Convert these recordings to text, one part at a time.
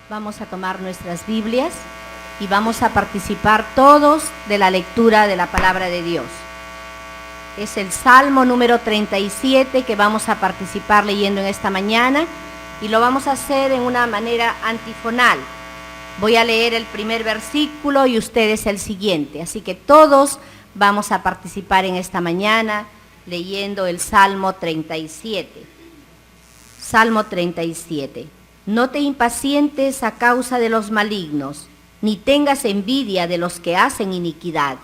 Vamos a tomar nuestras Biblias y vamos a participar todos de la lectura de la palabra de Dios. Es el Salmo número 37 que vamos a participar leyendo en esta mañana y lo vamos a hacer en una manera antifonal. Voy a leer el primer versículo y ustedes el siguiente, así que todos vamos a participar en esta mañana leyendo el Salmo 37. Salmo 37. No te impacientes a causa de los malignos, ni tengas envidia de los que hacen iniquidad.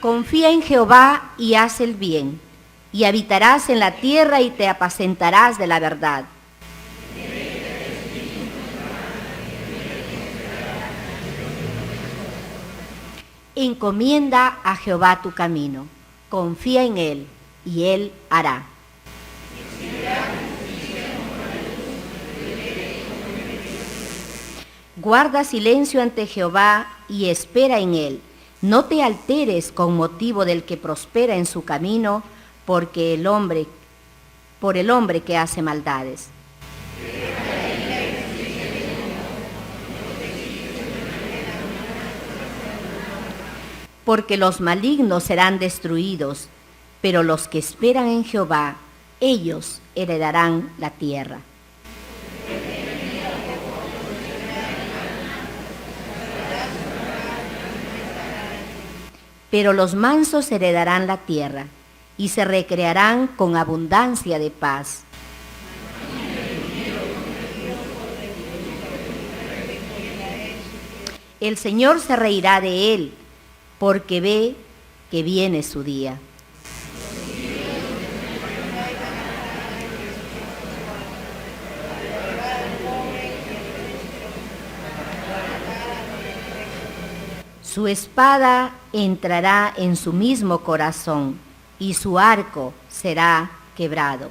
Confía en Jehová y haz el bien, y habitarás en la tierra y te apacentarás de la verdad. Encomienda a Jehová tu camino, confía en Él, y Él hará. Guarda silencio ante Jehová y espera en Él. No te alteres con motivo del que prospera en su camino, por el hombre que hace maldades. Porque los malignos serán destruidos, pero los que esperan en Jehová, ellos heredarán la tierra. Pero los mansos heredarán la tierra y se recrearán con abundancia de paz. El Señor se reirá de él, porque ve que viene su día. Su espada entrará en su mismo corazón, y su arco será quebrado.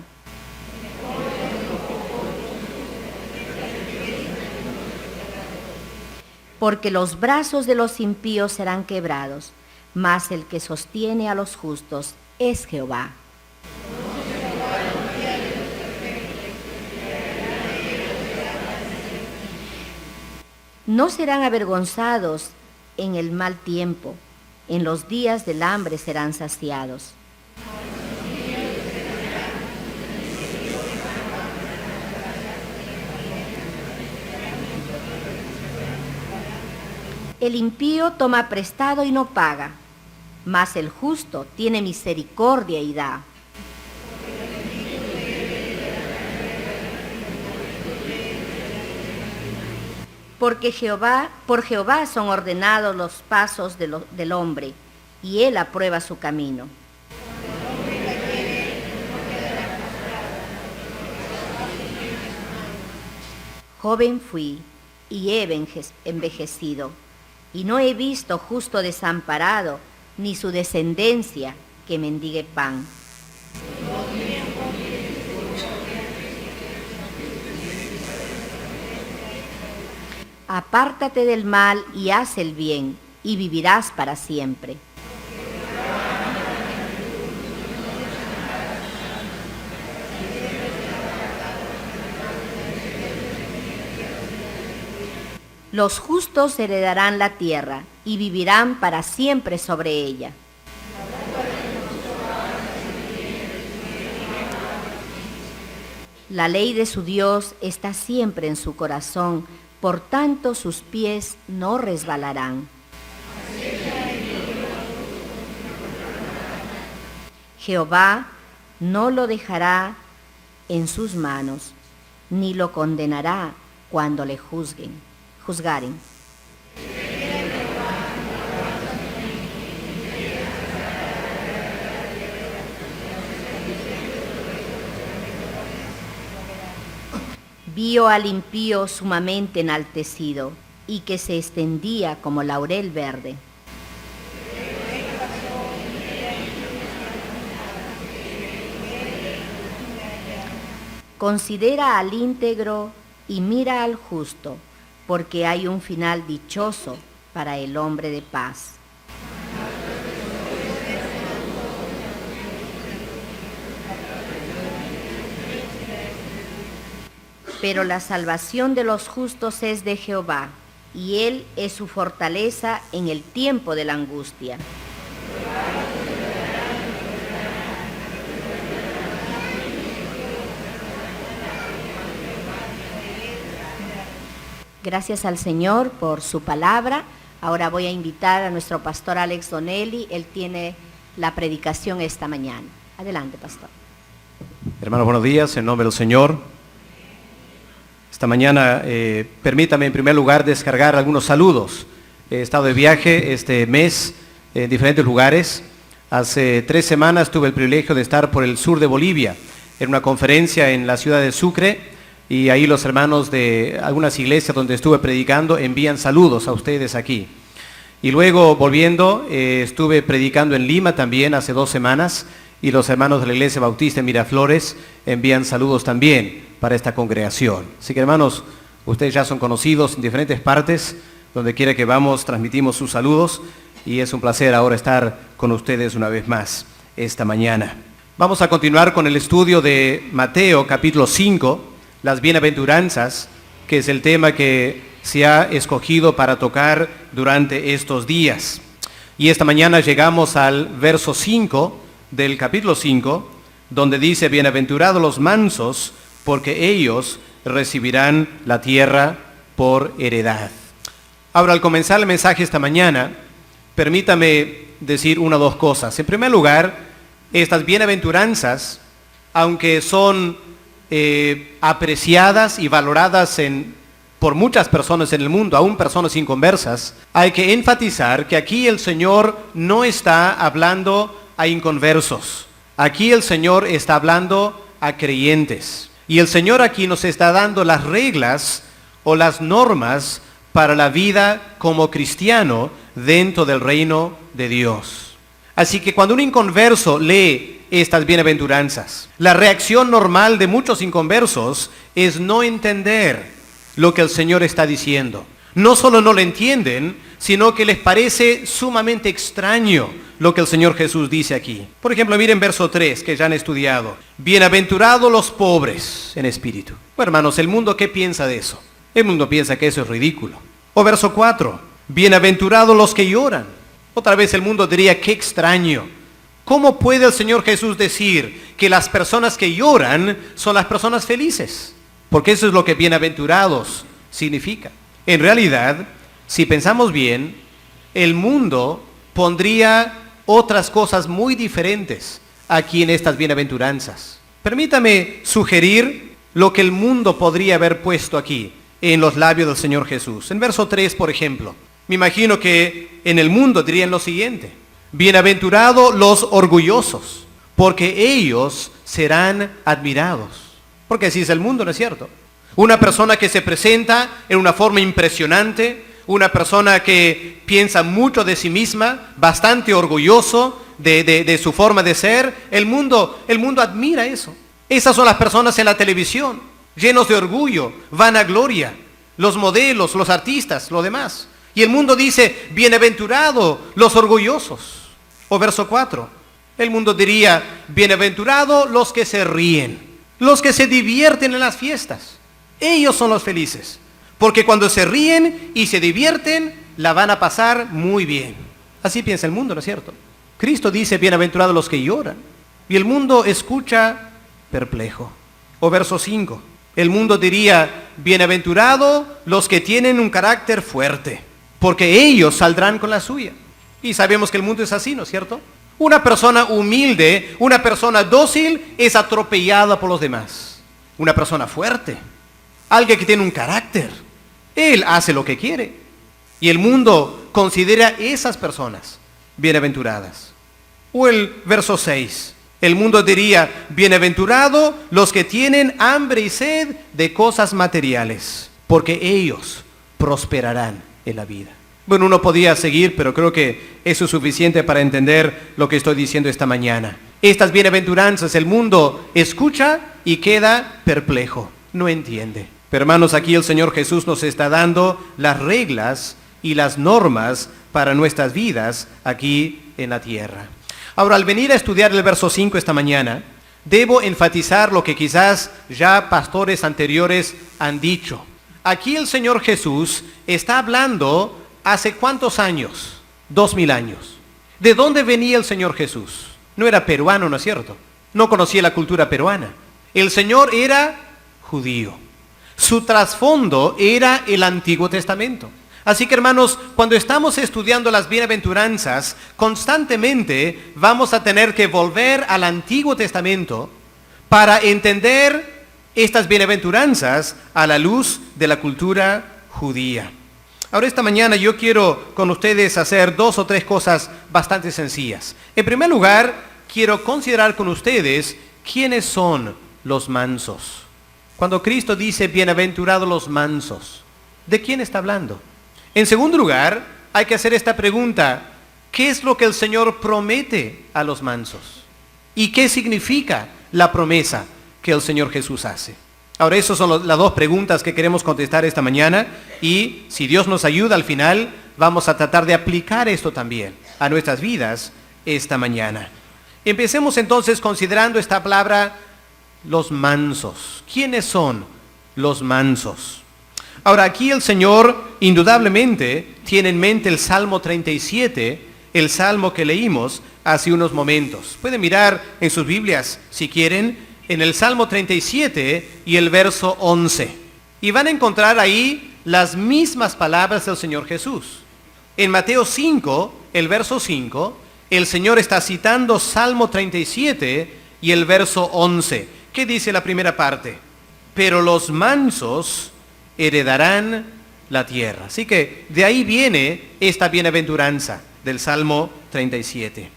Porque los brazos de los impíos serán quebrados, mas el que sostiene a los justos es Jehová. No serán avergonzados en el mal tiempo, en los días del hambre serán saciados. El impío toma prestado y no paga, mas el justo tiene misericordia y da. Porque por Jehová son ordenados los pasos del hombre, y él aprueba su camino. Joven fui y he envejecido, y no he visto justo desamparado, ni su descendencia que mendigue pan. Apártate del mal y haz el bien, y vivirás para siempre. Los justos heredarán la tierra, y vivirán para siempre sobre ella. La ley de su Dios está siempre en su corazón, por tanto sus pies no resbalarán. Jehová no lo dejará en sus manos, ni lo condenará cuando le juzgaren. Vio al impío sumamente enaltecido, y que se extendía como laurel verde. Considera al íntegro y mira al justo, porque hay un final dichoso para el hombre de paz. Pero la salvación de los justos es de Jehová, y Él es su fortaleza en el tiempo de la angustia. Gracias al Señor por su palabra. Ahora voy a invitar a nuestro pastor Alex Donelli. Él tiene la predicación esta mañana. Adelante, pastor. Hermanos, buenos días, en nombre del Señor. Esta mañana permítame en primer lugar descargar algunos saludos. He estado de viaje este mes en diferentes lugares. Hace 3 semanas tuve el privilegio de estar por el sur de Bolivia, en una conferencia en la ciudad de Sucre, y ahí los hermanos de algunas iglesias donde estuve predicando envían saludos a ustedes aquí. Y luego volviendo, estuve predicando en Lima también hace 2 semanas, y los hermanos de la Iglesia Bautista en Miraflores envían saludos también para esta congregación. Así que hermanos, ustedes ya son conocidos en diferentes partes, donde quiera que vamos transmitimos sus saludos, y es un placer ahora estar con ustedes una vez más esta mañana. Vamos a continuar con el estudio de Mateo capítulo 5, las bienaventuranzas, que es el tema que se ha escogido para tocar durante estos días. Y esta mañana llegamos al verso 5 del capítulo 5, donde dice: bienaventurados los mansos, porque ellos recibirán la tierra por heredad. Ahora, al comenzar el mensaje esta mañana, permítame decir 1 o 2 cosas. En primer lugar, estas bienaventuranzas, aunque son apreciadas y valoradas por muchas personas en el mundo, aún personas inconversas, hay que enfatizar que aquí el Señor no está hablando a inconversos. Aquí el Señor está hablando a creyentes. Y el Señor aquí nos está dando las reglas o las normas para la vida como cristiano dentro del reino de Dios. Así que cuando un inconverso lee estas bienaventuranzas, la reacción normal de muchos inconversos es no entender lo que el Señor está diciendo. No solo no lo entienden, sino que les parece sumamente extraño lo que el Señor Jesús dice aquí. Por ejemplo, miren verso 3, que ya han estudiado. Bienaventurados los pobres en espíritu. Bueno, hermanos, ¿el mundo qué piensa de eso? El mundo piensa que eso es ridículo. O verso 4, bienaventurados los que lloran. Otra vez el mundo diría, qué extraño. ¿Cómo puede el Señor Jesús decir que las personas que lloran son las personas felices? Porque eso es lo que bienaventurados significa. En realidad, si pensamos bien, el mundo pondría otras cosas muy diferentes aquí en estas bienaventuranzas. Permítame sugerir lo que el mundo podría haber puesto aquí en los labios del Señor Jesús. En verso 3, por ejemplo, me imagino que en el mundo dirían lo siguiente: bienaventurados los orgullosos, porque ellos serán admirados. Porque así es el mundo, ¿no es cierto? Una persona que se presenta en una forma impresionante, una persona que piensa mucho de sí misma, bastante orgulloso de su forma de ser, el mundo admira eso. Esas son las personas en la televisión, llenos de orgullo, vanagloria, los modelos, los artistas, lo demás. Y el mundo dice, bienaventurados los orgullosos. O verso 4, el mundo diría, bienaventurados los que se ríen, los que se divierten en las fiestas. Ellos son los felices, porque cuando se ríen y se divierten, la van a pasar muy bien. Así piensa el mundo, ¿no es cierto? Cristo dice, bienaventurados los que lloran. Y el mundo escucha perplejo. O verso 5, el mundo diría, bienaventurados los que tienen un carácter fuerte, porque ellos saldrán con la suya. Y sabemos que el mundo es así, ¿no es cierto? Una persona humilde, una persona dócil es atropellada por los demás. Una persona fuerte, alguien que tiene un carácter, él hace lo que quiere. Y el mundo considera esas personas bienaventuradas. O el verso 6, el mundo diría, bienaventurados los que tienen hambre y sed de cosas materiales, porque ellos prosperarán en la vida. Bueno, uno podía seguir, pero creo que eso es suficiente para entender lo que estoy diciendo esta mañana. Estas bienaventuranzas, el mundo escucha y queda perplejo, no entiende. Pero hermanos, aquí el Señor Jesús nos está dando las reglas y las normas para nuestras vidas aquí en la tierra. Ahora, al venir a estudiar el verso 5 esta mañana, debo enfatizar lo que quizás ya pastores anteriores han dicho. Aquí el Señor Jesús está hablando hace ¿cuántos años? 2000 años. ¿De dónde venía el Señor Jesús? No era peruano, ¿no es cierto? No conocía la cultura peruana. El Señor era judío. Su trasfondo era el Antiguo Testamento. Así que, hermanos, cuando estamos estudiando las bienaventuranzas, constantemente vamos a tener que volver al Antiguo Testamento para entender estas bienaventuranzas a la luz de la cultura judía. Ahora, esta mañana yo quiero con ustedes hacer 2 o 3 cosas bastante sencillas. En primer lugar, quiero considerar con ustedes quiénes son los mansos. Cuando Cristo dice bienaventurados los mansos, ¿de quién está hablando? En segundo lugar, hay que hacer esta pregunta: ¿qué es lo que el Señor promete a los mansos? ¿Y qué significa la promesa que el Señor Jesús hace? Ahora, esas son las 2 preguntas que queremos contestar esta mañana, y si Dios nos ayuda al final, vamos a tratar de aplicar esto también a nuestras vidas esta mañana. Empecemos entonces considerando esta palabra, los mansos. ¿Quiénes son los mansos? Ahora, aquí el Señor indudablemente tiene en mente el Salmo 37, el Salmo que leímos hace unos momentos. Pueden mirar en sus Biblias, si quieren, en el Salmo 37 y el verso 11. Y van a encontrar ahí las mismas palabras del Señor Jesús. En Mateo 5, el verso 5, el Señor está citando Salmo 37 y el verso 11. ¿Qué dice la primera parte? Pero los mansos heredarán la tierra. Así que de ahí viene esta bienaventuranza del Salmo 37.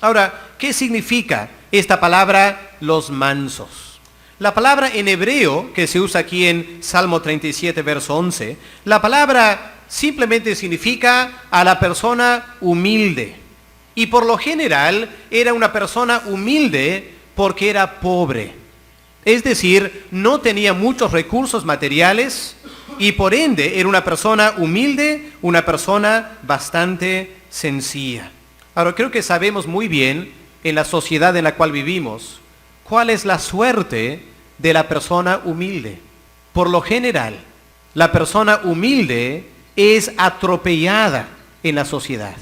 Ahora, ¿qué significa esta palabra, los mansos? La palabra en hebreo que se usa aquí en Salmo 37, verso 11, la palabra simplemente significa a la persona humilde. Y por lo general era una persona humilde porque era pobre. Es decir, no tenía muchos recursos materiales y por ende era una persona humilde, una persona bastante sencilla. Ahora, creo que sabemos muy bien en la sociedad en la cual vivimos cuál es la suerte de la persona humilde. Por lo general, la persona humilde es atropellada en la sociedad.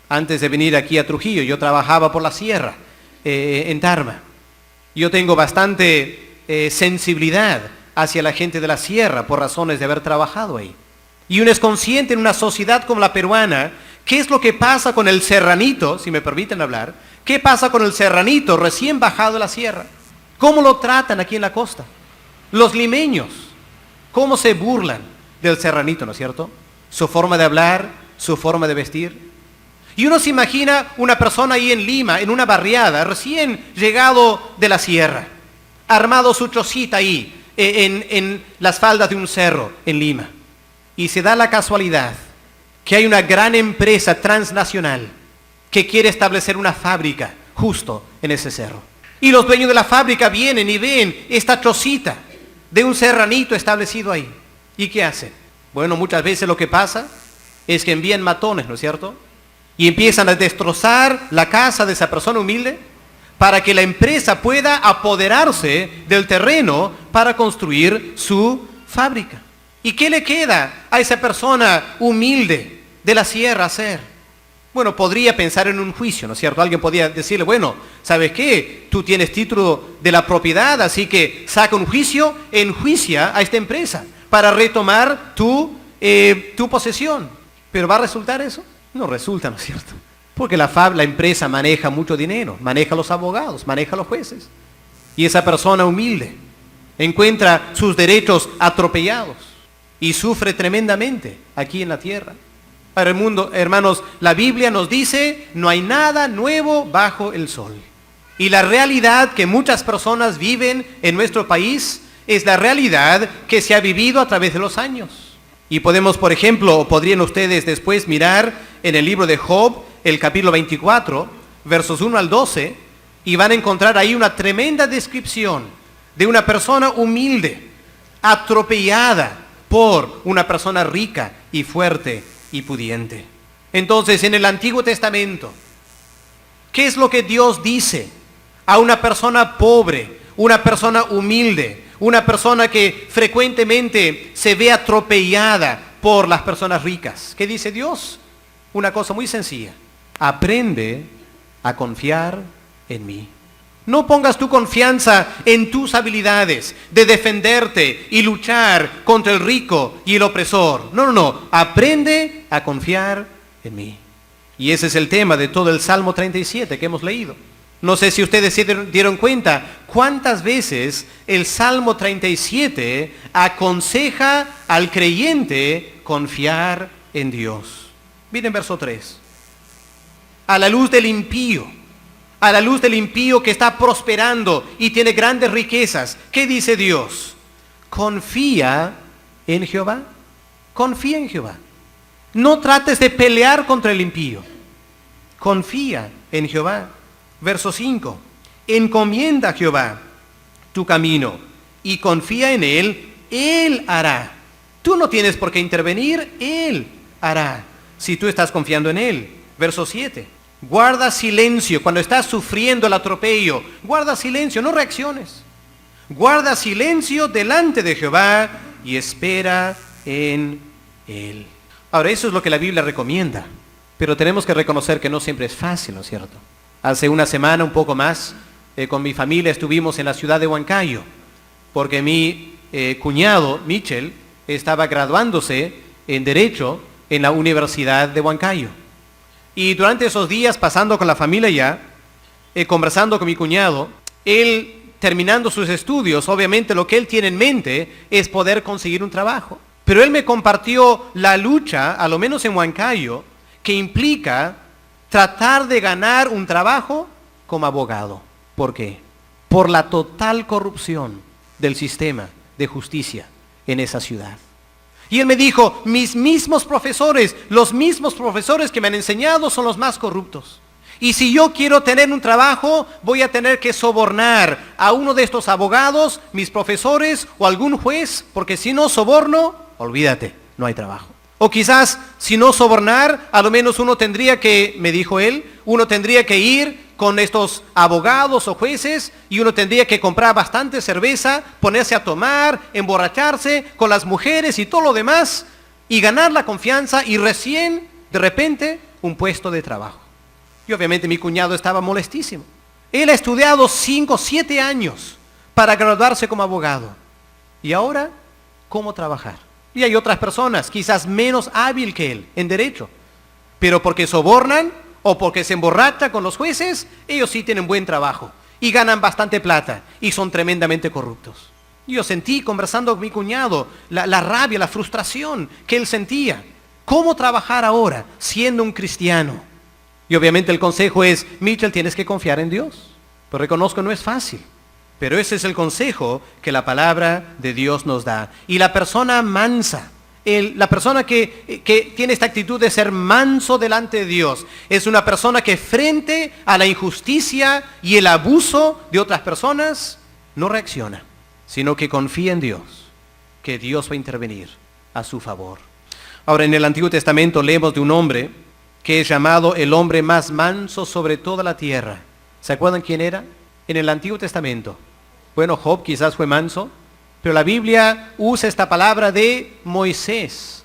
Antes de venir aquí a Trujillo, yo trabajaba por la sierra, en Tarma. Yo tengo bastante sensibilidad hacia la gente de la sierra por razones de haber trabajado ahí. Y uno es consciente en una sociedad como la peruana, ¿qué es lo que pasa con el serranito, si me permiten hablar? ¿Qué pasa con el serranito recién bajado de la sierra? ¿Cómo lo tratan aquí en la costa? Los limeños, ¿cómo se burlan del serranito, no es cierto? Su forma de hablar, su forma de vestir. Y uno se imagina una persona ahí en Lima, en una barriada, recién llegado de la sierra, armado su chocita ahí, en las faldas de un cerro en Lima. Y se da la casualidad que hay una gran empresa transnacional que quiere establecer una fábrica justo en ese cerro. Y los dueños de la fábrica vienen y ven esta chocita de un serranito establecido ahí. ¿Y qué hacen? Bueno, muchas veces lo que pasa es que envían matones, ¿no es cierto? Y empiezan a destrozar la casa de esa persona humilde para que la empresa pueda apoderarse del terreno para construir su fábrica. ¿Y qué le queda a esa persona humilde de la sierra hacer? Bueno, podría pensar en un juicio, ¿no es cierto? Alguien podría decirle, bueno, ¿sabes qué? Tú tienes título de la propiedad, así que saca un juicio, enjuicia a esta empresa para retomar tu posesión. ¿Pero va a resultar eso? No resulta, ¿no es cierto? Porque la empresa maneja mucho dinero, maneja los abogados, maneja los jueces. Y esa persona humilde encuentra sus derechos atropellados y sufre tremendamente aquí en la tierra. Para el mundo, hermanos, la Biblia nos dice, no hay nada nuevo bajo el sol. Y la realidad que muchas personas viven en nuestro país es la realidad que se ha vivido a través de los años. Y podemos, por ejemplo, o podrían ustedes después mirar en el libro de Job, el capítulo 24, versos 1 al 12, y van a encontrar ahí una tremenda descripción de una persona humilde, atropellada por una persona rica y fuerte y pudiente. Entonces, en el Antiguo Testamento, ¿qué es lo que Dios dice a una persona pobre, una persona humilde, una persona que frecuentemente se ve atropellada por las personas ricas. ¿Qué dice Dios? Una cosa muy sencilla. Aprende a confiar en mí. No pongas tu confianza en tus habilidades de defenderte y luchar contra el rico y el opresor. No. Aprende a confiar en mí. Y ese es el tema de todo el Salmo 37 que hemos leído. No sé si ustedes se dieron cuenta cuántas veces el Salmo 37 aconseja al creyente confiar en Dios. Miren verso 3. A la luz del impío, que está prosperando y tiene grandes riquezas, ¿qué dice Dios? Confía en Jehová. Confía en Jehová. No trates de pelear contra el impío. Confía en Jehová. Verso 5. Encomienda a Jehová tu camino y confía en Él, Él hará. Tú no tienes por qué intervenir, Él hará, si tú estás confiando en Él. Verso 7. Guarda silencio cuando estás sufriendo el atropello. Guarda silencio, no reacciones. Guarda silencio delante de Jehová y espera en Él. Ahora, eso es lo que la Biblia recomienda. Pero tenemos que reconocer que no siempre es fácil, ¿no es cierto? Hace una semana, un poco más, con mi familia estuvimos en la ciudad de Huancayo, porque mi cuñado, Michel, estaba graduándose en Derecho en la Universidad de Huancayo. Y durante esos días, pasando con la familia ya, conversando con mi cuñado, él, terminando sus estudios, obviamente lo que él tiene en mente es poder conseguir un trabajo. Pero él me compartió la lucha, a lo menos en Huancayo, que implica tratar de ganar un trabajo como abogado. ¿Por qué? Por la total corrupción del sistema de justicia en esa ciudad. Y él me dijo, mis mismos profesores, los mismos profesores que me han enseñado son los más corruptos. Y si yo quiero tener un trabajo, voy a tener que sobornar a uno de estos abogados, mis profesores o algún juez, porque si no soborno, olvídate, no hay trabajo. O quizás, si no sobornar, a lo menos uno tendría que, me dijo él, uno tendría que ir con estos abogados o jueces y uno tendría que comprar bastante cerveza, ponerse a tomar, emborracharse con las mujeres y todo lo demás y ganar la confianza y recién, de repente, un puesto de trabajo. Y obviamente mi cuñado estaba molestísimo. Él ha estudiado 5 o 7 años para graduarse como abogado. Y ahora, ¿cómo trabajar? Y hay otras personas, quizás menos hábil que él, en derecho. Pero porque sobornan o porque se emborrachan con los jueces, ellos sí tienen buen trabajo. Y ganan bastante plata. Y son tremendamente corruptos. Yo sentí, conversando con mi cuñado, la rabia, la frustración que él sentía. ¿Cómo trabajar ahora siendo un cristiano? Y obviamente el consejo es, Michel, tienes que confiar en Dios. Pero reconozco, no es fácil. Pero ese es el consejo que la palabra de Dios nos da. Y la persona mansa, la persona que tiene esta actitud de ser manso delante de Dios, es una persona que frente a la injusticia y el abuso de otras personas, no reacciona, sino que confía en Dios, que Dios va a intervenir a su favor. Ahora, en el Antiguo Testamento leemos de un hombre que es llamado el hombre más manso sobre toda la tierra. ¿Se acuerdan quién era? En el Antiguo Testamento. Bueno, Job quizás fue manso, pero la Biblia usa esta palabra de Moisés.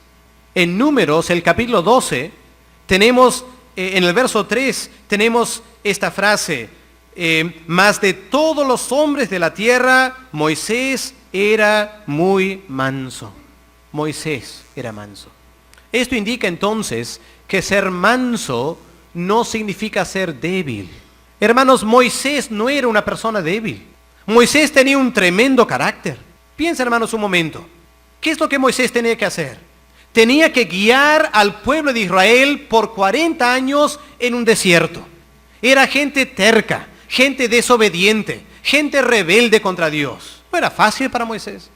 En Números, el capítulo 12, tenemos, en el verso 3, tenemos esta frase, mas de todos los hombres de la tierra, Moisés era muy manso. Moisés era manso. Esto indica entonces que ser manso no significa ser débil. Hermanos, Moisés no era una persona débil. Moisés tenía un tremendo carácter. Piensa, hermanos, un momento. ¿Qué es lo que Moisés tenía que hacer? Tenía que guiar al pueblo de Israel por 40 años en un desierto. Era gente terca, gente desobediente, gente rebelde contra Dios. ¿No era fácil para Moisés?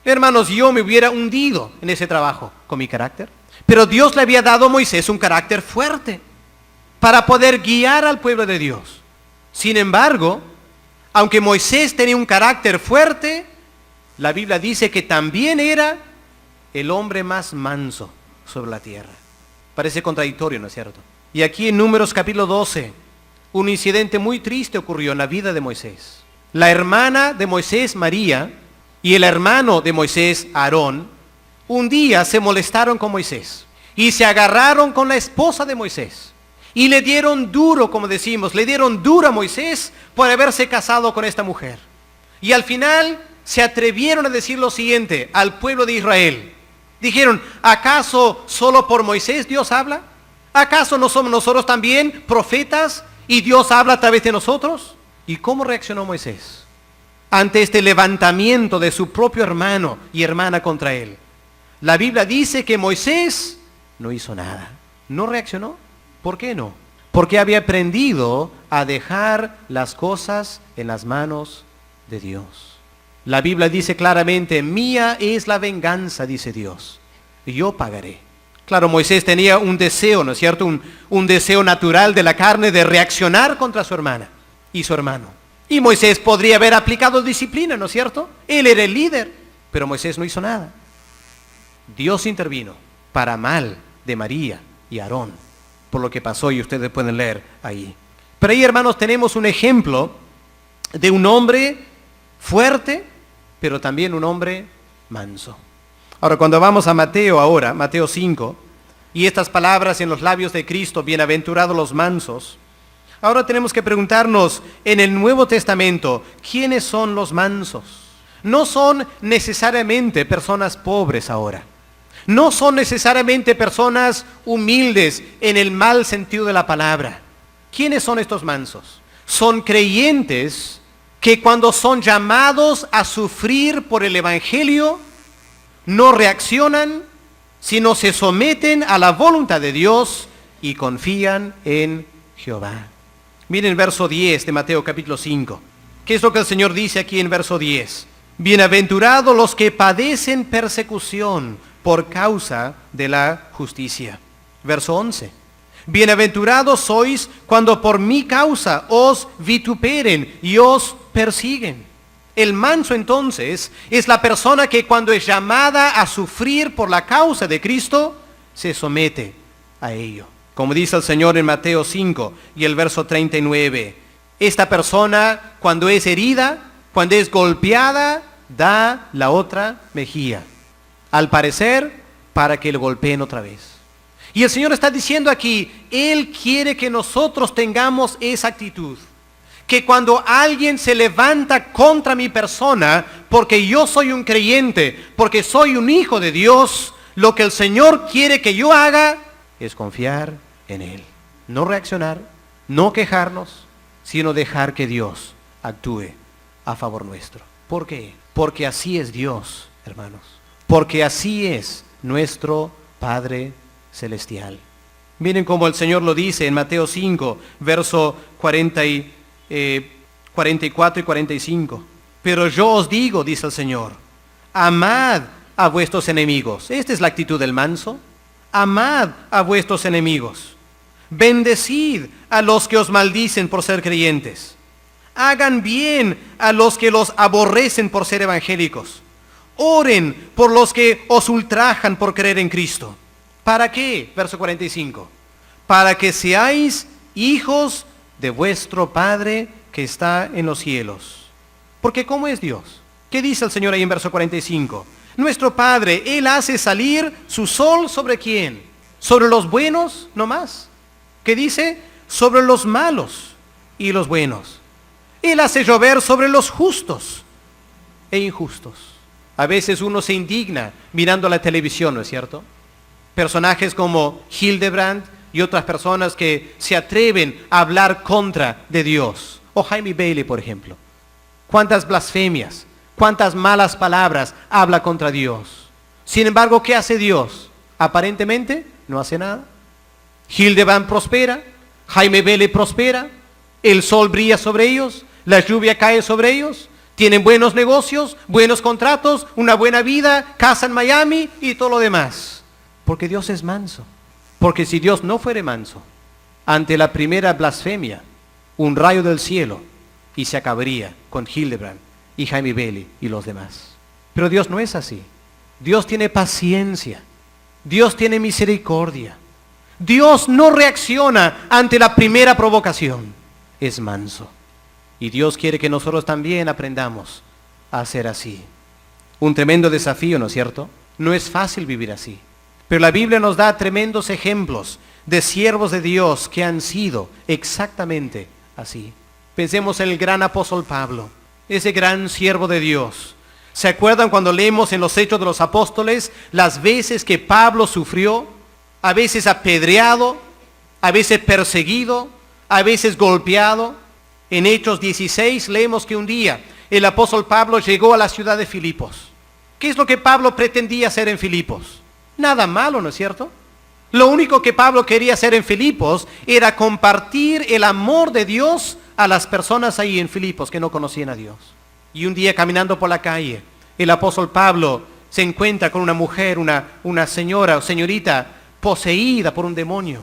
Hermanos, yo me hubiera hundido en ese trabajo con mi carácter. Pero Dios le había dado a Moisés un carácter fuerte para poder guiar al pueblo de Dios. Sin embargo, aunque Moisés tenía un carácter fuerte, la Biblia dice que también era el hombre más manso sobre la tierra. Parece contradictorio, ¿no es cierto? Y aquí en Números capítulo 12, un incidente muy triste ocurrió en la vida de Moisés. La hermana de Moisés, María, y el hermano de Moisés, Aarón, un día se molestaron con Moisés y se agarraron con la esposa de Moisés y le dieron duro, como decimos, le dieron duro a Moisés por haberse casado con esta mujer. Y al final se atrevieron a decir lo siguiente al pueblo de Israel. Dijeron, ¿acaso solo por Moisés Dios habla? ¿Acaso no somos nosotros también profetas y Dios habla a través de nosotros? ¿Y cómo reaccionó Moisés ante este levantamiento de su propio hermano y hermana contra él? La Biblia dice que Moisés no hizo nada, no reaccionó. ¿Por qué no? Porque había aprendido a dejar las cosas en las manos de Dios. La Biblia dice claramente, mía es la venganza, dice Dios, y yo pagaré. Claro, Moisés tenía un deseo, ¿no es cierto? Un deseo natural de la carne de reaccionar contra su hermana y su hermano. Y Moisés podría haber aplicado disciplina, ¿no es cierto? Él era el líder, pero Moisés no hizo nada. Dios intervino para mal de María y Aarón, por lo que pasó y ustedes pueden leer ahí. Pero ahí, hermanos, tenemos un ejemplo de un hombre fuerte, pero también un hombre manso. Ahora, cuando vamos a Mateo ahora, Mateo 5, y estas palabras en los labios de Cristo, bienaventurados los mansos, ahora tenemos que preguntarnos en el Nuevo Testamento, ¿quiénes son los mansos? No son necesariamente personas pobres ahora. No son necesariamente personas humildes en el mal sentido de la palabra. ¿Quiénes son estos mansos? Son creyentes que cuando son llamados a sufrir por el Evangelio, no reaccionan, sino se someten a la voluntad de Dios y confían en Jehová. Miren el verso 10 de Mateo capítulo 5. ¿Qué es lo que el Señor dice aquí en verso 10? Bienaventurados los que padecen persecución por causa de la justicia. Verso 11. Bienaventurados sois cuando por mi causa os vituperen y os persiguen. El manso entonces es la persona que cuando es llamada a sufrir por la causa de Cristo, se somete a ello. Como dice el Señor en Mateo 5 y el verso 39, esta persona cuando es herida, cuando es golpeada, da la otra mejilla. Al parecer, para que le golpeen otra vez. Y el Señor está diciendo aquí, Él quiere que nosotros tengamos esa actitud. Que cuando alguien se levanta contra mi persona, porque yo soy un creyente, porque soy un hijo de Dios, lo que el Señor quiere que yo haga es confiar en Él. No reaccionar, no quejarnos, sino dejar que Dios actúe a favor nuestro. ¿Por qué? Porque así es Dios, hermanos. Porque así es nuestro Padre Celestial. Miren cómo el Señor lo dice en Mateo 5, verso 44 y 45. Pero yo os digo, dice el Señor, amad a vuestros enemigos. Esta es la actitud del manso. Amad a vuestros enemigos. Bendecid a los que os maldicen por ser creyentes. Hagan bien a los que los aborrecen por ser evangélicos. Oren por los que os ultrajan por creer en Cristo. ¿Para qué? Verso 45. Para que seáis hijos de vuestro Padre que está en los cielos. Porque ¿cómo es Dios? ¿Qué dice el Señor ahí en verso 45? Nuestro Padre, Él hace salir su sol ¿sobre quién? ¿Sobre los buenos? No más. ¿Qué dice? Sobre los malos y los buenos. Él hace llover sobre los justos e injustos. A veces uno se indigna mirando la televisión, ¿no es cierto? Personajes como Hildebrand y otras personas que se atreven a hablar contra de Dios. O Jaime Bailey, por ejemplo. Cuántas blasfemias, cuántas malas palabras habla contra Dios. Sin embargo, ¿qué hace Dios? Aparentemente no hace nada. Hildebrand prospera, Jaime Bailey prospera, el sol brilla sobre ellos, la lluvia cae sobre ellos, tienen buenos negocios, buenos contratos, una buena vida, casa en Miami y todo lo demás. Porque Dios es manso. Porque si Dios no fuere manso, ante la primera blasfemia, un rayo del cielo y se acabaría con Hildebrand y Jaime Bailey y los demás. Pero Dios no es así. Dios tiene paciencia. Dios tiene misericordia. Dios no reacciona ante la primera provocación. es manso. Y Dios quiere que nosotros también aprendamos a ser así. Un tremendo desafío, ¿no es cierto? No es fácil vivir así. Pero la Biblia nos da tremendos ejemplos de siervos de Dios que han sido exactamente así. Pensemos en el gran apóstol Pablo, ese gran siervo de Dios. ¿Se acuerdan cuando leemos en los Hechos de los Apóstoles las veces que Pablo sufrió? A veces apedreado, a veces perseguido, a veces golpeado. En Hechos 16 leemos que un día el apóstol Pablo llegó a la ciudad de Filipos. ¿Qué es lo que Pablo pretendía hacer en Filipos? Nada malo, ¿no es cierto? Lo único que Pablo quería hacer en Filipos era compartir el amor de Dios a las personas ahí en Filipos que no conocían a Dios. Y un día caminando por la calle, el apóstol Pablo se encuentra con una mujer, una señora o señorita poseída por un demonio.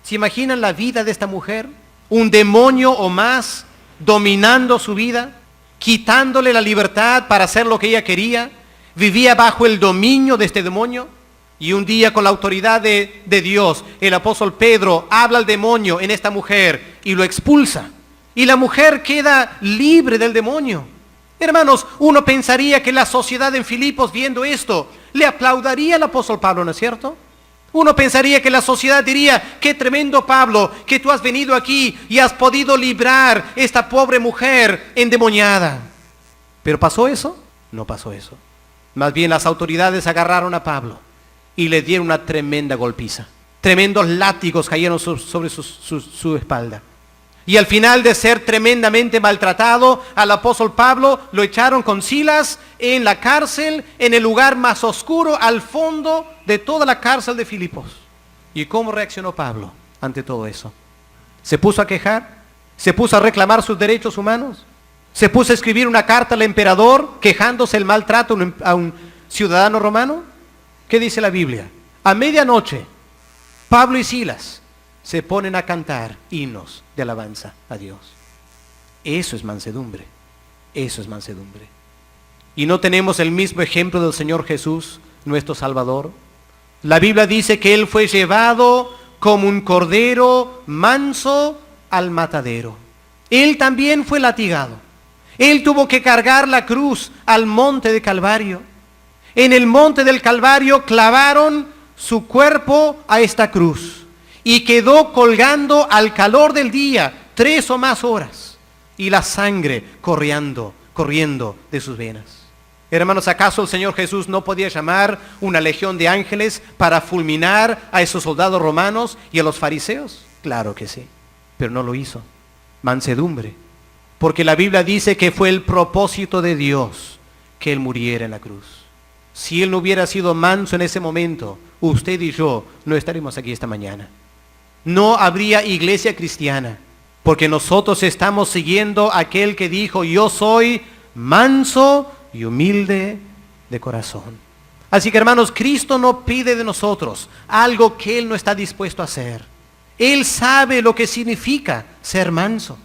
¿Se imaginan la vida de esta mujer? Un demonio o más dominando su vida, quitándole la libertad para hacer lo que ella quería. Vivía bajo el dominio de este demonio. Y un día, con la autoridad de Dios, el apóstol Pedro habla al demonio en esta mujer y lo expulsa. Y la mujer queda libre del demonio. Hermanos, uno pensaría que la sociedad en Filipos, viendo esto, le aplaudiría al apóstol Pablo, ¿no es cierto? Uno pensaría que la sociedad diría: qué tremendo, Pablo, que tú has venido aquí y has podido librar esta pobre mujer endemoniada. ¿Pero pasó eso? No pasó eso. Más bien las autoridades agarraron a Pablo y le dieron una tremenda golpiza. Tremendos látigos cayeron sobre su espalda. Y al final de ser tremendamente maltratado, al apóstol Pablo lo echaron con Silas en la cárcel, en el lugar más oscuro, al fondo de toda la cárcel de Filipos. ¿Y cómo reaccionó Pablo ante todo eso? ¿Se puso a quejar? ¿Se puso a reclamar sus derechos humanos? ¿Se puso a escribir una carta al emperador quejándose del maltrato a un ciudadano romano? ¿Qué dice la Biblia? A medianoche, Pablo y Silas se ponen a cantar himnos de alabanza a Dios. Eso es mansedumbre. Eso es mansedumbre. ¿Y no tenemos el mismo ejemplo del Señor Jesús, nuestro Salvador? La Biblia dice que Él fue llevado como un cordero manso al matadero. Él también fue latigado. Él tuvo que cargar la cruz al monte de Calvario. En el monte del Calvario clavaron su cuerpo a esta cruz y quedó colgando al calor del día 3 o más horas, y la sangre corriendo de sus venas. Hermanos, ¿acaso el Señor Jesús no podía llamar una legión de ángeles para fulminar a esos soldados romanos y a los fariseos? Claro que sí, pero no lo hizo. Mansedumbre, porque la Biblia dice que fue el propósito de Dios que Él muriera en la cruz. Si Él no hubiera sido manso en ese momento, usted y yo no estaríamos aquí esta mañana. No habría iglesia cristiana, porque nosotros estamos siguiendo a aquel que dijo: yo soy manso y humilde de corazón. Así que, hermanos, Cristo no pide de nosotros algo que Él no está dispuesto a hacer. Él sabe lo que significa ser manso.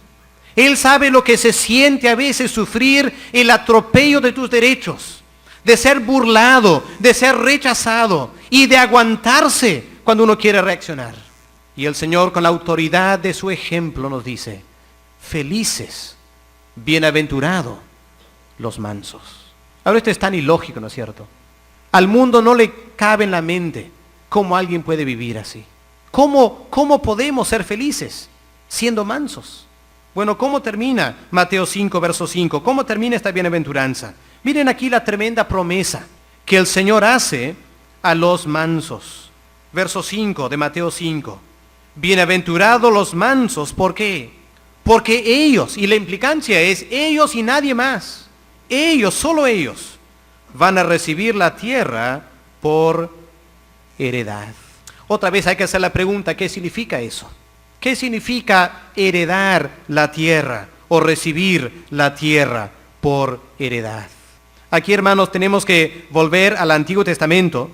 Él sabe lo que se siente a veces sufrir el atropello de tus derechos, de ser burlado, de ser rechazado y de aguantarse cuando uno quiere reaccionar. Y el Señor, con la autoridad de su ejemplo, nos dice: felices, bienaventurados los mansos. Ahora, esto es tan ilógico, ¿no es cierto? Al mundo no le cabe en la mente cómo alguien puede vivir así. ¿Cómo podemos ser felices siendo mansos? Bueno, ¿cómo termina Mateo 5, verso 5? ¿Cómo termina esta bienaventuranza? Miren aquí la tremenda promesa que el Señor hace a los mansos. Verso 5 de Mateo 5. Bienaventurados los mansos, ¿por qué? Porque ellos, y la implicancia es ellos y nadie más, ellos, solo ellos, van a recibir la tierra por heredad. Otra vez hay que hacer la pregunta: ¿qué significa eso? ¿Qué significa heredar la tierra o recibir la tierra por heredad? Aquí, hermanos, tenemos que volver al Antiguo Testamento.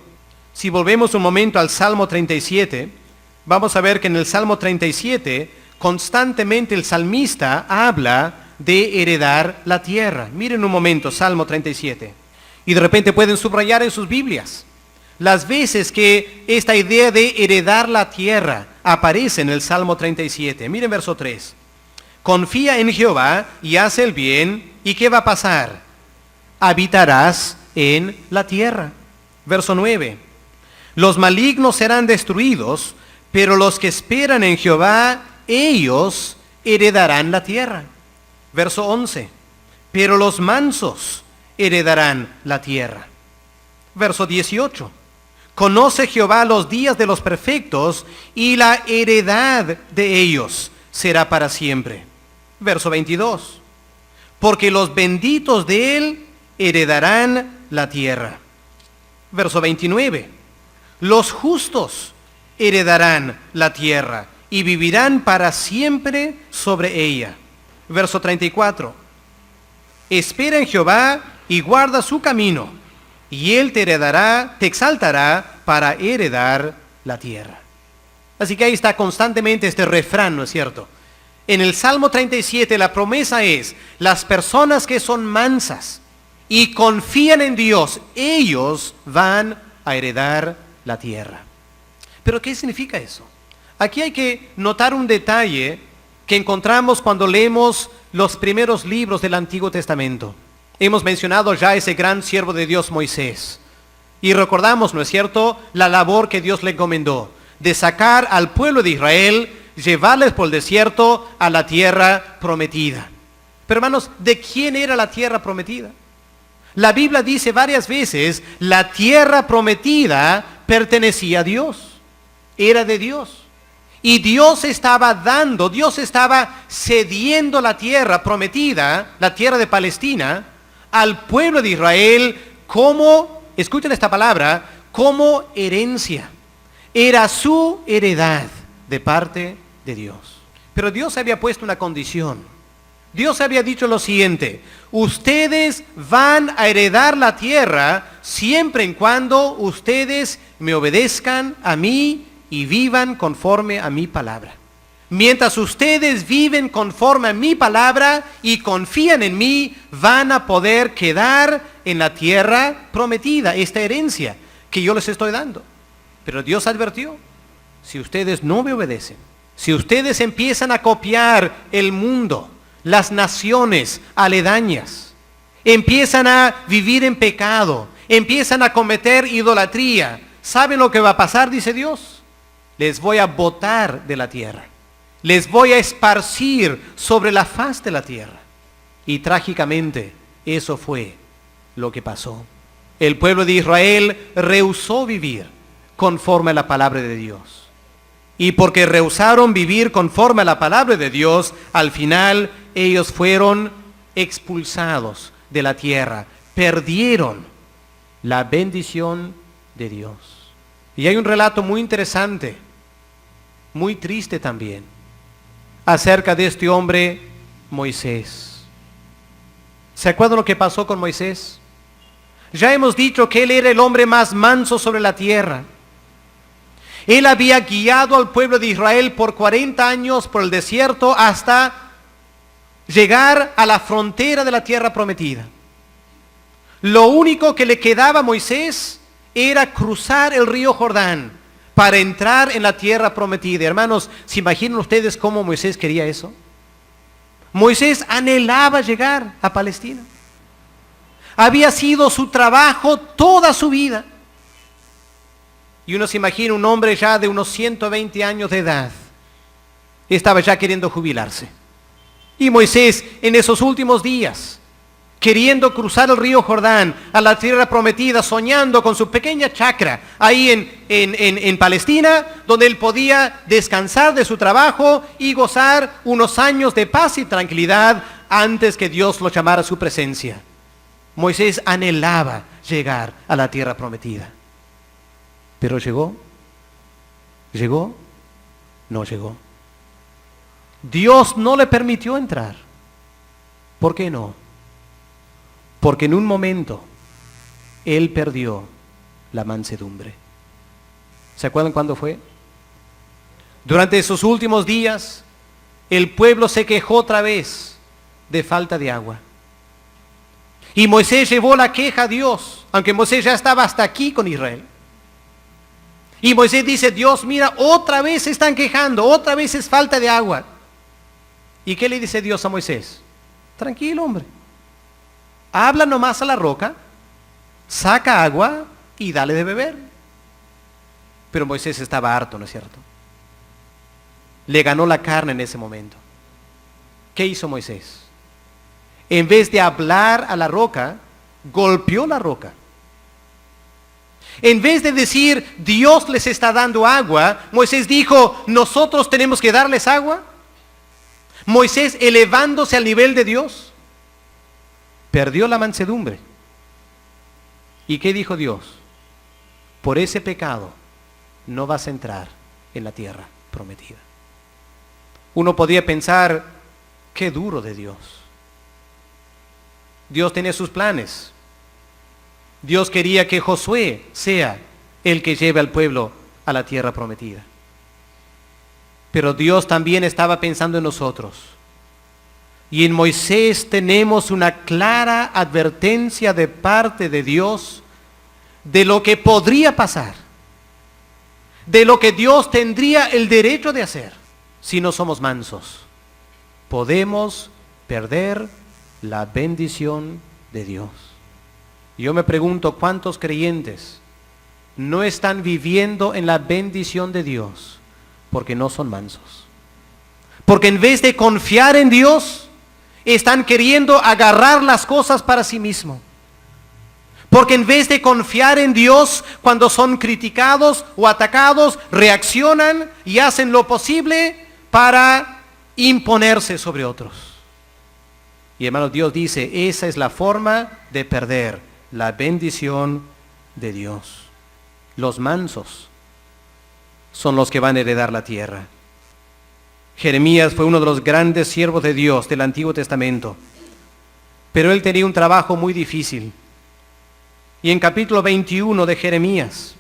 Si volvemos un momento al Salmo 37, vamos a ver que en el Salmo 37 constantemente el salmista habla de heredar la tierra. Miren un momento, Salmo 37. Y de repente pueden subrayar en sus Biblias las veces que esta idea de heredar la tierra aparece en el Salmo 37. Miren verso 3. confía en Jehová y haz el bien, ¿y qué va a pasar? Habitarás en la tierra. Verso 9. Los malignos serán destruidos, pero los que esperan en Jehová, ellos heredarán la tierra. Verso 11. Pero los mansos heredarán la tierra. Verso 18. Conoce Jehová los días de los perfectos, y la heredad de ellos será para siempre. Verso 22. Porque los benditos de él heredarán la tierra. Verso 29. Los justos heredarán la tierra y vivirán para siempre sobre ella. Verso 34. Espera en Jehová y guarda su camino, y él te heredará, te exaltará para heredar la tierra. Así que ahí está constantemente este refrán, ¿no es cierto? En el Salmo 37 la promesa es, las personas que son mansas y confían en Dios, ellos van a heredar la tierra. ¿Pero qué significa eso? Aquí hay que notar un detalle que encontramos cuando leemos los primeros libros del Antiguo Testamento. Hemos mencionado ya ese gran siervo de Dios, Moisés. Y recordamos, ¿no es cierto?, la labor que Dios le encomendó, de sacar al pueblo de Israel, llevarles por el desierto a la tierra prometida. Pero hermanos, ¿de quién era la tierra prometida? La Biblia dice varias veces, la tierra prometida pertenecía a Dios, era de Dios. Y Dios estaba cediendo la tierra prometida, la tierra de Palestina, al pueblo de Israel como, escuchen esta palabra, como herencia. Era su heredad de parte de Dios. Pero Dios había puesto una condición. Dios había dicho lo siguiente: ustedes van a heredar la tierra siempre y cuando ustedes me obedezcan a mí y vivan conforme a mi palabra. Mientras ustedes viven conforme a mi palabra y confían en mí, van a poder quedar en la tierra prometida, esta herencia que yo les estoy dando. Pero Dios advirtió, si ustedes no me obedecen, si ustedes empiezan a copiar el mundo, las naciones aledañas, empiezan a vivir en pecado, empiezan a cometer idolatría, ¿saben lo que va a pasar? Dice Dios, les voy a botar de la tierra. Les voy a esparcir sobre la faz de la tierra. Y trágicamente, eso fue lo que pasó. El pueblo de Israel rehusó vivir conforme a la palabra de Dios. Y porque rehusaron vivir conforme a la palabra de Dios, al final ellos fueron expulsados de la tierra. Perdieron la bendición de Dios. Y hay un relato muy interesante, muy triste también, acerca de este hombre, Moisés. ¿Se acuerdan lo que pasó con Moisés? Ya hemos dicho que él era el hombre más manso sobre la tierra. Él había guiado al pueblo de Israel por 40 años por el desierto hasta llegar a la frontera de la tierra prometida. Lo único que le quedaba a Moisés era cruzar el río Jordán para entrar en la tierra prometida. Hermanos, ¿se imaginan ustedes cómo Moisés quería eso? Moisés anhelaba llegar a Palestina. Había sido su trabajo toda su vida. Y uno se imagina un hombre ya de unos 120 años de edad. Estaba ya queriendo jubilarse. Y Moisés, en esos últimos días, queriendo cruzar el río Jordán a la tierra prometida, soñando con su pequeña chacra ahí en Palestina, donde él podía descansar de su trabajo y gozar unos años de paz y tranquilidad antes que Dios lo llamara a su presencia. Moisés anhelaba llegar a la tierra prometida. Pero llegó, no llegó. Dios no le permitió entrar. ¿Por qué no? Porque en un momento él perdió la mansedumbre. ¿Se acuerdan cuándo fue? Durante esos últimos días, el pueblo se quejó otra vez de falta de agua. Y Moisés llevó la queja a Dios, aunque Moisés ya estaba hasta aquí con Israel. Y Moisés dice, Dios, mira, otra vez se están quejando, otra vez es falta de agua. ¿Y qué le dice Dios a Moisés? Tranquilo, hombre. Habla nomás a la roca, saca agua y dale de beber. Pero Moisés estaba harto, ¿no es cierto? Le ganó la carne en ese momento. ¿Qué hizo Moisés? En vez de hablar a la roca, golpeó la roca. En vez de decir, Dios les está dando agua, Moisés dijo, ¿nosotros tenemos que darles agua? Moisés, elevándose al nivel de Dios, perdió la mansedumbre. ¿Y qué dijo Dios? Por ese pecado no vas a entrar en la tierra prometida. Uno podría pensar, qué duro de Dios. Dios tenía sus planes. Dios quería que Josué sea el que lleve al pueblo a la tierra prometida. Pero Dios también estaba pensando en nosotros. Y en Moisés tenemos una clara advertencia de parte de Dios de lo que podría pasar, de lo que Dios tendría el derecho de hacer si no somos mansos. Podemos perder la bendición de Dios. Yo me pregunto cuántos creyentes no están viviendo en la bendición de Dios porque no son mansos. Porque en vez de confiar en Dios, están queriendo agarrar las cosas para sí mismos. Porque en vez de confiar en Dios, cuando son criticados o atacados, reaccionan y hacen lo posible para imponerse sobre otros. Y hermanos, Dios dice, esa es la forma de perder la bendición de Dios. Los mansos son los que van a heredar la tierra. Jeremías fue uno de los grandes siervos de Dios del Antiguo Testamento, pero él tenía un trabajo muy difícil. Y en capítulo 21 de Jeremías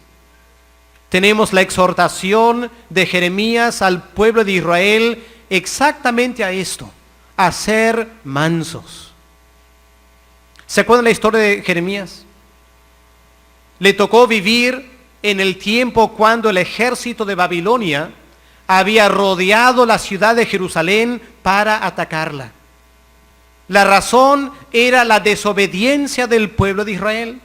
tenemos la exhortación de Jeremías al pueblo de Israel exactamente a esto, a ser mansos. ¿Se acuerdan la historia de Jeremías? Le tocó vivir en el tiempo cuando el ejército de Babilonia había rodeado la ciudad de Jerusalén para atacarla. La razón era la desobediencia del pueblo de Israel.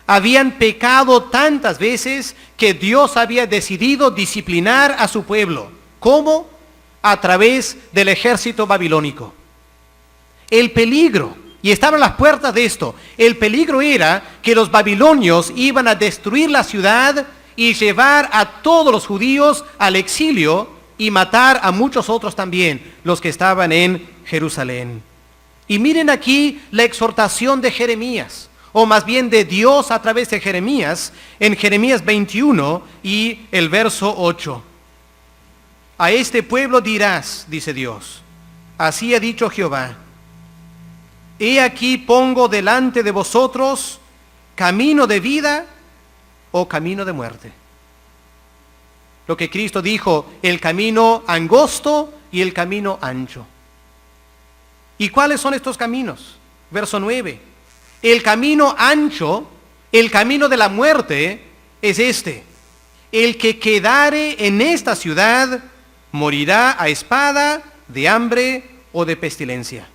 Habían pecado tantas veces que Dios había decidido disciplinar a su pueblo. ¿Cómo? A través del ejército babilónico. El peligro, y estaban las puertas de esto, el peligro era que los babilonios iban a destruir la ciudad y llevar a todos los judíos al exilio y matar a muchos otros también, los que estaban en Jerusalén. Y miren aquí la exhortación de Jeremías, o más bien de Dios a través de Jeremías, en Jeremías 21 y el verso 8. A este pueblo dirás, dice Dios, así ha dicho Jehová, he aquí pongo delante de vosotros camino de vida o camino de muerte. Lo que Cristo dijo, el camino angosto y el camino ancho. ¿Y cuáles son estos caminos? Verso 9. El camino ancho, el camino de la muerte, es este. El que quedare en esta ciudad morirá a espada, de hambre o de pestilencia.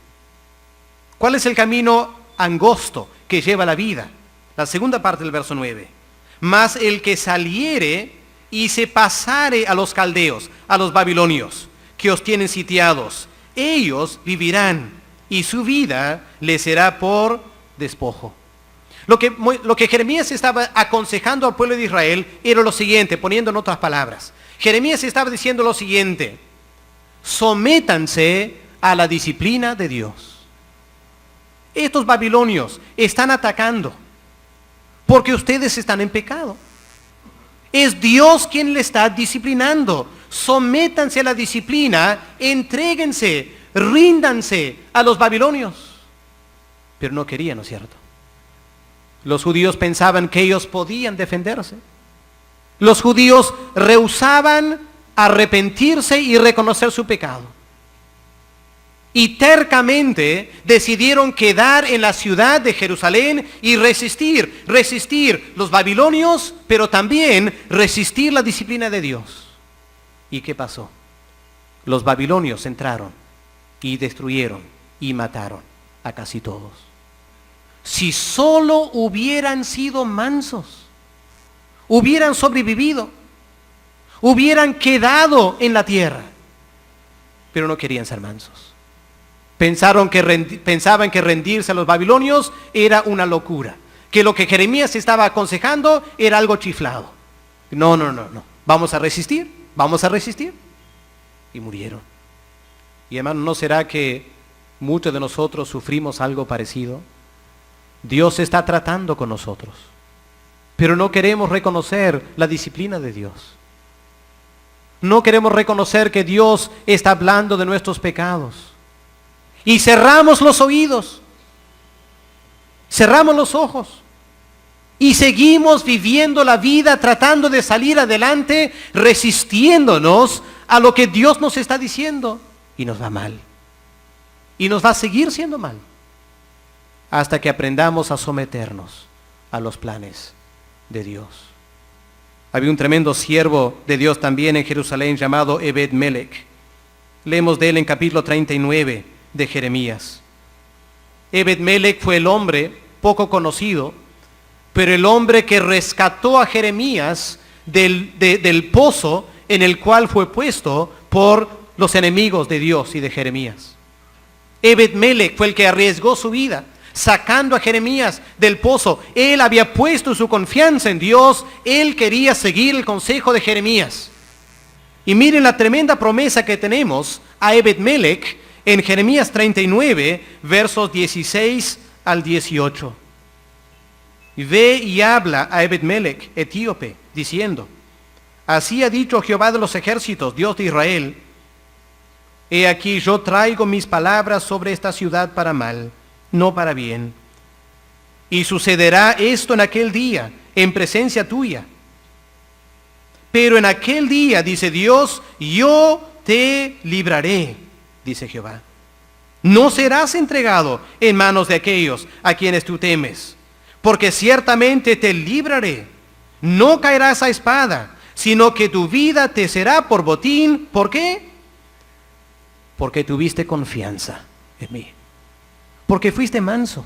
¿Cuál es el camino angosto que lleva la vida? La segunda parte del verso 9. Mas el que saliere y se pasare a los caldeos, a los babilonios, que os tienen sitiados, ellos vivirán y su vida les será por despojo. Lo que Jeremías estaba aconsejando al pueblo de Israel era lo siguiente, poniendo en otras palabras. Jeremías estaba diciendo lo siguiente: sométanse a la disciplina de Dios. Estos babilonios están atacando porque ustedes están en pecado. Es Dios quien le está disciplinando. Sométanse a la disciplina, entréguense, ríndanse a los babilonios. Pero no querían, ¿no es cierto? Los judíos pensaban que ellos podían defenderse. Los judíos rehusaban arrepentirse y reconocer su pecado. Y tercamente decidieron quedar en la ciudad de Jerusalén y resistir los babilonios, pero también resistir la disciplina de Dios. ¿Y qué pasó? Los babilonios entraron y destruyeron y mataron a casi todos. Si solo hubieran sido mansos, hubieran sobrevivido, hubieran quedado en la tierra, pero no querían ser mansos. Pensaban que rendirse a los babilonios era una locura, que lo que Jeremías estaba aconsejando era algo chiflado. No, vamos a resistir. Y murieron. Y hermano, ¿no será que muchos de nosotros sufrimos algo parecido? Dios está tratando con nosotros, pero no queremos reconocer la disciplina de Dios. No queremos reconocer que Dios está hablando de nuestros pecados. Y cerramos los oídos, cerramos los ojos y seguimos viviendo la vida tratando de salir adelante, resistiéndonos a lo que Dios nos está diciendo. Y nos va mal. Y nos va a seguir siendo mal. Hasta que aprendamos a someternos a los planes de Dios. Había un tremendo siervo de Dios también en Jerusalén llamado Ebed-Melech. Leemos de él en capítulo 39 de Jeremías. Ebed-Melech fue el hombre poco conocido, pero el hombre que rescató a Jeremías del pozo en el cual fue puesto por los enemigos de Dios y de Jeremías. Ebed-Melech fue el que arriesgó su vida sacando a Jeremías del pozo. Él había puesto su confianza en Dios. Él quería seguir el consejo de Jeremías. Y miren la tremenda promesa que tenemos a Ebed-Melech en Jeremías 39, versos 16 al 18. Y ve y habla a Ebed-Melech, etíope, diciendo: así ha dicho Jehová de los ejércitos, Dios de Israel: he aquí yo traigo mis palabras sobre esta ciudad para mal, no para bien. Y sucederá esto en aquel día, en presencia tuya. Pero en aquel día, dice Dios, yo te libraré, dice Jehová. No serás entregado en manos de aquellos a quienes tú temes, porque ciertamente te libraré. No caerás a espada, sino que tu vida te será por botín. ¿Por qué? Porque tuviste confianza en mí. Porque fuiste manso.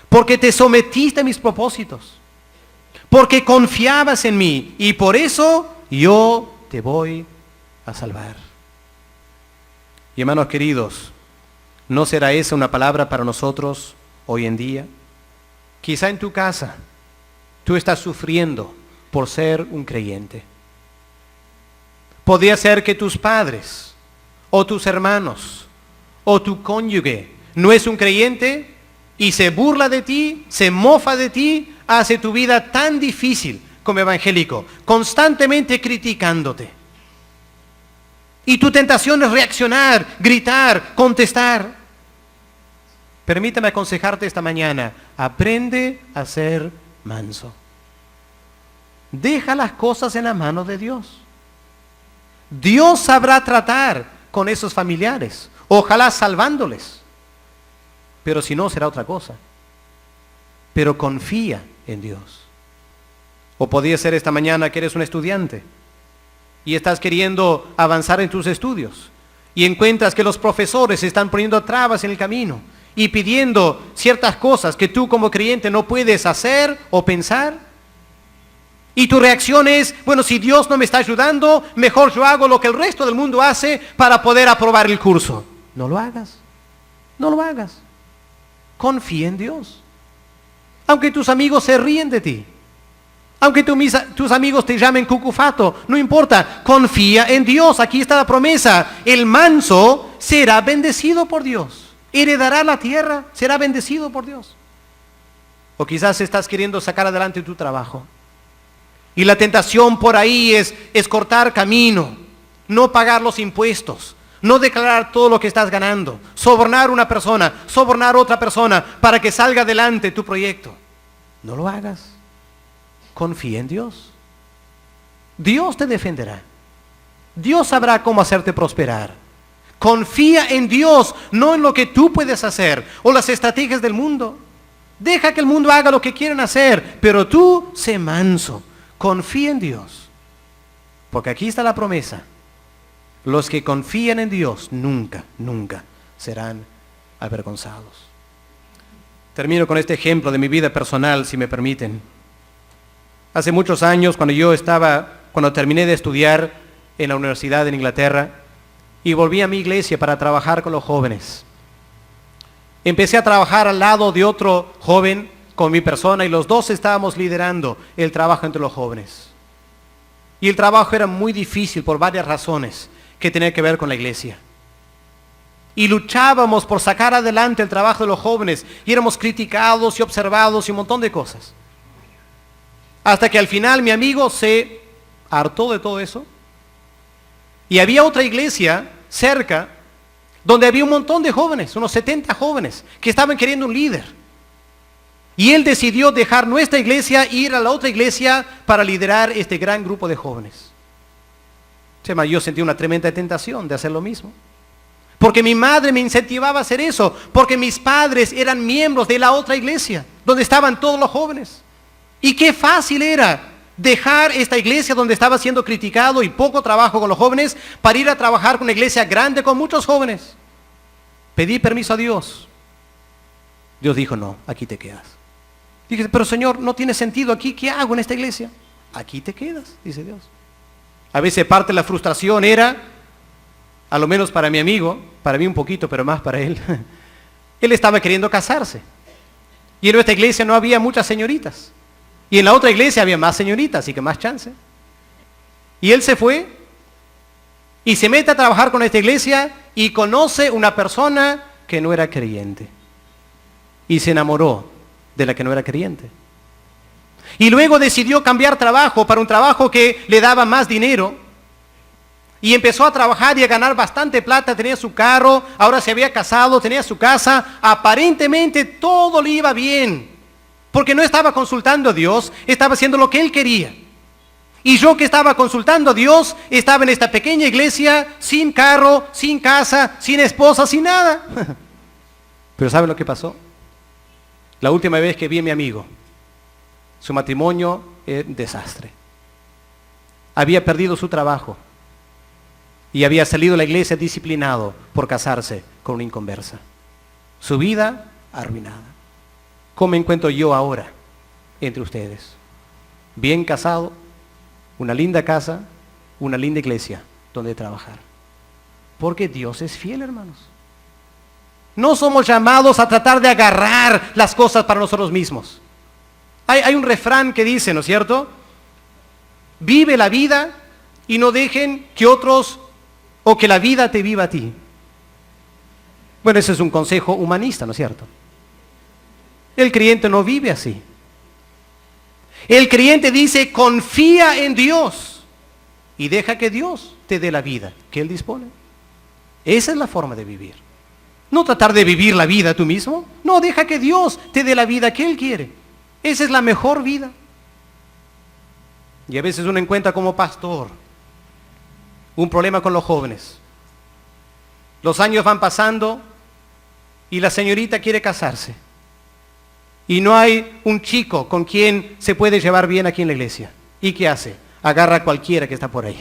Porque te sometiste a mis propósitos. Porque confiabas en mí. Y por eso yo te voy a salvar. Y hermanos queridos, ¿no será esa una palabra para nosotros hoy en día? Quizá en tu casa tú estás sufriendo por ser un creyente. Podría ser que tus padres o tus hermanos o tu cónyuge no es un creyente y se burla de ti, se mofa de ti, hace tu vida tan difícil como evangélico, constantemente criticándote. Y tu tentación es reaccionar, gritar, contestar. Permítame aconsejarte esta mañana: aprende a ser manso. Deja las cosas en la mano de Dios. Dios sabrá tratar con esos familiares, ojalá salvándoles. Pero si no, será otra cosa. Pero confía en Dios. O podría ser esta mañana que eres un estudiante y estás queriendo avanzar en tus estudios y encuentras que los profesores están poniendo trabas en el camino y pidiendo ciertas cosas que tú como creyente no puedes hacer o pensar. Y tu reacción es: bueno, si Dios no me está ayudando, mejor yo hago lo que el resto del mundo hace para poder aprobar el curso. No lo hagas. No lo hagas. Confía en Dios. Aunque tus amigos se ríen de ti, aunque tus amigos te llamen cucufato, no importa, confía en Dios. Aquí está la promesa: el manso será bendecido por Dios, heredará la tierra, será bendecido por Dios. O quizás estás queriendo sacar adelante tu trabajo y la tentación por ahí es cortar camino, no pagar los impuestos, no declarar todo lo que estás ganando, sobornar a una persona, sobornar a otra persona para que salga adelante tu proyecto. No lo hagas. Confía en Dios. Dios te defenderá. Dios sabrá cómo hacerte prosperar. Confía en Dios, no en lo que tú puedes hacer o las estrategias del mundo. Deja que el mundo haga lo que quieren hacer, pero tú sé manso. Confía en Dios. Porque aquí está la promesa. Los que confían en Dios nunca, nunca serán avergonzados. Termino con este ejemplo de mi vida personal, si me permiten. Hace muchos años, cuando terminé de estudiar en la universidad en Inglaterra y volví a mi iglesia para trabajar con los jóvenes, empecé a trabajar al lado de otro joven con mi persona y los dos estábamos liderando el trabajo entre los jóvenes. Y el trabajo era muy difícil por varias razones que tenían que ver con la iglesia. Y luchábamos por sacar adelante el trabajo de los jóvenes y éramos criticados y observados y un montón de cosas. Hasta que al final mi amigo se hartó de todo eso. Y había otra iglesia cerca donde había un montón de jóvenes, unos 70 jóvenes, que estaban queriendo un líder. Y él decidió dejar nuestra iglesia e ir a la otra iglesia para liderar este gran grupo de jóvenes. Yo sentí una tremenda tentación de hacer lo mismo. Porque mi madre me incentivaba a hacer eso, porque mis padres eran miembros de la otra iglesia, donde estaban todos los jóvenes. Y qué fácil era dejar esta iglesia donde estaba siendo criticado y poco trabajo con los jóvenes para ir a trabajar con una iglesia grande con muchos jóvenes. Pedí permiso a Dios. Dios dijo, no, aquí te quedas. Dije, pero Señor, no tiene sentido aquí, ¿qué hago en esta iglesia? Aquí te quedas, dice Dios. A veces parte de la frustración era, a lo menos para mi amigo, para mí un poquito, pero más para él, él estaba queriendo casarse. Y en nuestra iglesia no había muchas señoritas. Y en la otra iglesia había más señoritas, así que más chance. Y él se fue y se mete a trabajar con esta iglesia y conoce una persona que no era creyente. Y se enamoró de la que no era creyente. Y luego decidió cambiar trabajo para un trabajo que le daba más dinero. Y empezó a trabajar y a ganar bastante plata, tenía su carro, ahora se había casado, tenía su casa. Aparentemente todo le iba bien. Porque no estaba consultando a Dios, estaba haciendo lo que él quería. Y yo que estaba consultando a Dios, estaba en esta pequeña iglesia, sin carro, sin casa, sin esposa, sin nada. Pero ¿saben lo que pasó? La última vez que vi a mi amigo, su matrimonio era un desastre. Había perdido su trabajo y había salido de la iglesia disciplinado por casarse con una inconversa. Su vida arruinada. ¿Cómo me encuentro yo ahora entre ustedes? Bien casado, una linda casa, una linda iglesia donde trabajar. Porque Dios es fiel, hermanos. No somos llamados a tratar de agarrar las cosas para nosotros mismos. Hay un refrán que dice, ¿no es cierto? Vive la vida y no dejen que otros o que la vida te viva a ti. Bueno, ese es un consejo humanista, ¿no es cierto? El creyente no vive así. El creyente dice, confía en Dios y deja que Dios te dé la vida que Él dispone. Esa es la forma de vivir. No tratar de vivir la vida tú mismo. No, deja que Dios te dé la vida que Él quiere. Esa es la mejor vida. Y a veces uno encuentra como pastor un problema con los jóvenes. Los años van pasando y la señorita quiere casarse. Y no hay un chico con quien se puede llevar bien aquí en la iglesia. ¿Y qué hace? Agarra a cualquiera que está por ahí.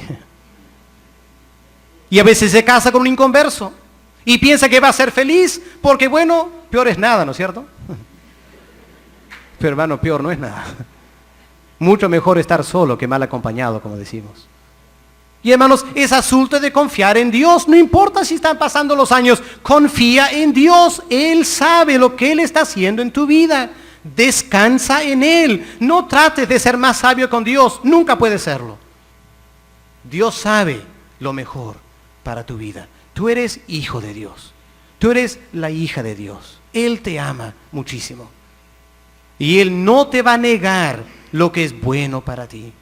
Y a veces se casa con un inconverso. Y piensa que va a ser feliz porque, bueno, peor es nada, ¿no es cierto? Pero hermano, peor no es nada. Mucho mejor estar solo que mal acompañado, como decimos. Y hermanos, es asunto de confiar en Dios. No importa si están pasando los años. Confía en Dios. Él sabe lo que Él está haciendo en tu vida. Descansa en Él. No trates de ser más sabio con Dios. Nunca puedes serlo. Dios sabe lo mejor para tu vida. Tú eres hijo de Dios. Tú eres la hija de Dios. Él te ama muchísimo. Y Él no te va a negar lo que es bueno para ti.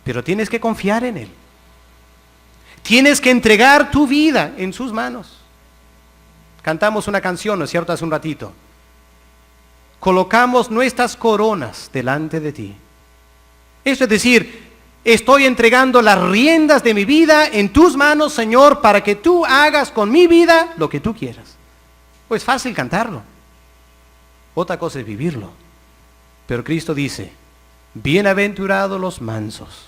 Pero tienes que confiar en Él. Tienes que entregar tu vida en sus manos. Cantamos una canción, ¿no es cierto?, hace un ratito. Colocamos nuestras coronas delante de ti. Eso es decir, estoy entregando las riendas de mi vida en tus manos, Señor, para que tú hagas con mi vida lo que tú quieras. Pues fácil cantarlo. Otra cosa es vivirlo. Pero Cristo dice, bienaventurados los mansos,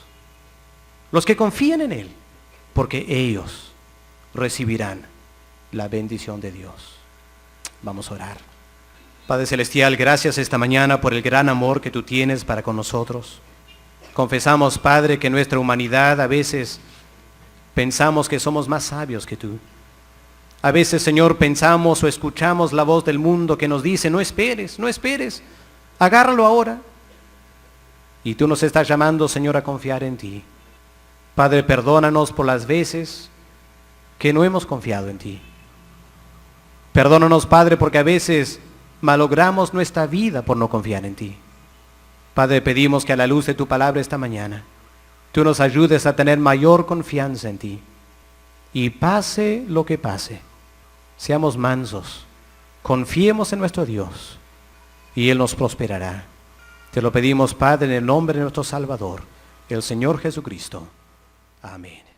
los que confían en Él porque ellos recibirán la bendición de Dios. Vamos a orar. Padre Celestial, gracias esta mañana por el gran amor que tú tienes para con nosotros. Confesamos, Padre, que nuestra humanidad a veces pensamos que somos más sabios que tú. A veces, Señor, pensamos o escuchamos la voz del mundo que nos dice, no esperes, agárralo ahora. Y tú nos estás llamando, Señor, a confiar en ti. Padre, perdónanos por las veces que no hemos confiado en ti. Perdónanos, Padre, porque a veces malogramos nuestra vida por no confiar en ti. Padre, pedimos que a la luz de tu palabra esta mañana, tú nos ayudes a tener mayor confianza en ti. Y pase lo que pase, seamos mansos, confiemos en nuestro Dios y Él nos prosperará. Te lo pedimos, Padre, en el nombre de nuestro Salvador, el Señor Jesucristo. Amén.